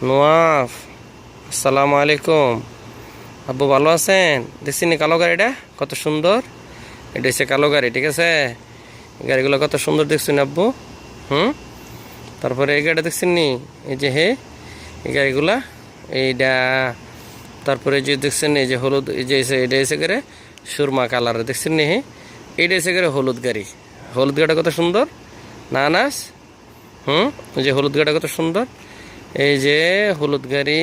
নওয়াফ, আসসালামু আলাইকুম। আব্বু ভালো আছেন? দেখছেন কালো গাড়িটা কত সুন্দর। এটা হচ্ছে কালো গাড়ি, ঠিক আছে? গাড়িগুলো কত সুন্দর দেখছেন আব্বু। তারপরে এই গাড়িটা দেখছেন নি, এই যে এই গাড়িগুলা এইটা। তারপরে যে দেখছেন এই যে হলুদ, এই যে এটা এসে করে সুরমা কালার দেখছেন নি, এইটা এসে করে হলুদ গাড়ি। হলুদ গাড়িটা কত সুন্দর না আনাস? এই যে হলুদ গাড়িটা কত সুন্দর। এই যে হলুদ গাড়ি,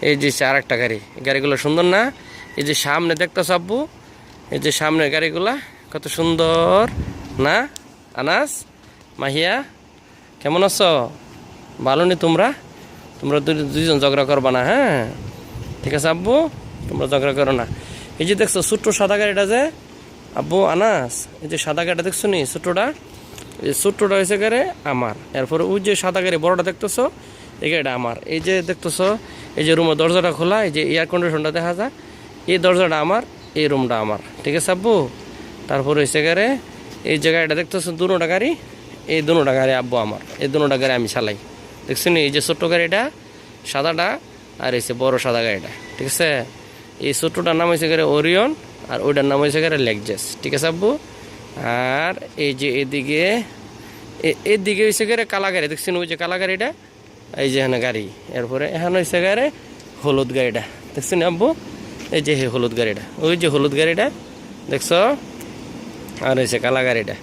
এই যে আর একটা গাড়ি। গাড়িগুলো সুন্দর না? এই যে সামনে দেখতেছ আব্বু, এই যে সামনের গাড়িগুলা কত সুন্দর না? আনাস, মাহিয়া, কেমন আছো? ভালো নি তোমরা? তোমরা দুইজন ঝগড়া করবা না, হ্যাঁ? ঠিক আছে আব্বু, তোমরা ঝগড়া করো না। এই যে দেখছো ছোট্ট সাদা গাড়িটা যে আব্বু, আনাস, এই যে সাদা গাড়িটা দেখছো নি ছোট্টটা, এই ছোট্টটা হয়েছে গাড়ি আমার। এরপরে ওই যে সাদা গাড়ি বড়টা দেখতেছো, এই গাড়িটা আমার। এই যে দেখতেছো এই যে রুমের দরজাটা খোলা, এই যে এয়ার কন্ডিশনটা দেখা যায়, এই দরজাটা আমার, এই রুমটা আমার, ঠিক আছে আব্বু? তারপরে হয়েছে গাড়ি এই যে গাড়িটা দেখতেছো দুটা গাড়ি, এই দুটা গাড়ি আব্বু আমার, এই দুটা গাড়ি আমি চালাই। দেখছি নি এই যে ছোট্ট গাড়িটা সাদাটা, আর এই যে বড় সাদা গাড়িটা, ঠিক আছে? এই ছোট্টটার নাম হয়েছে গাড়ি ওরিয়ন, আর ওইটার নাম হয়েছে গাড়ি লেকজাস, ঠিক আছে আব্বু? আর এই যে এদিকে হয়েছে গাড়ি কালা গাড়ি, দেখছেন ওই যে কালা গাড়িটা, এই যে এখানে গাড়ি। এরপরে এখানে হয়েছে গাড়ি হলুদ গাড়িটা, দেখছেন আব্বু? এই যে হলুদ গাড়িটা, ওই যে হলুদ গাড়িটা দেখছ, আর হয়েছে কালা গাড়িটা।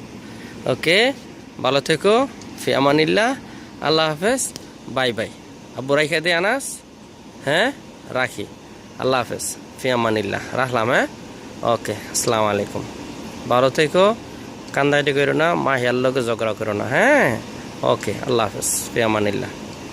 ওকে, ভালো থেকো, ফি আমানিল্লাহ, আল্লাহ হাফেজ, বাই বাই। আব্বু রাইখা দে আনাস, হ্যাঁ রাখি, আল্লাহ হাফেজ, ফি আমানিল্লাহ, রাখলাম, হ্যাঁ? ওকে, আসসালামু আলাইকুম, ভালো থেকো, কান্দাইটি করো না, মাহিয়ার লোকে ঝগড়া করো না, হ্যাঁ? ওকে, আল্লাহ হাফেজ, ফি আমানিল্লাহ।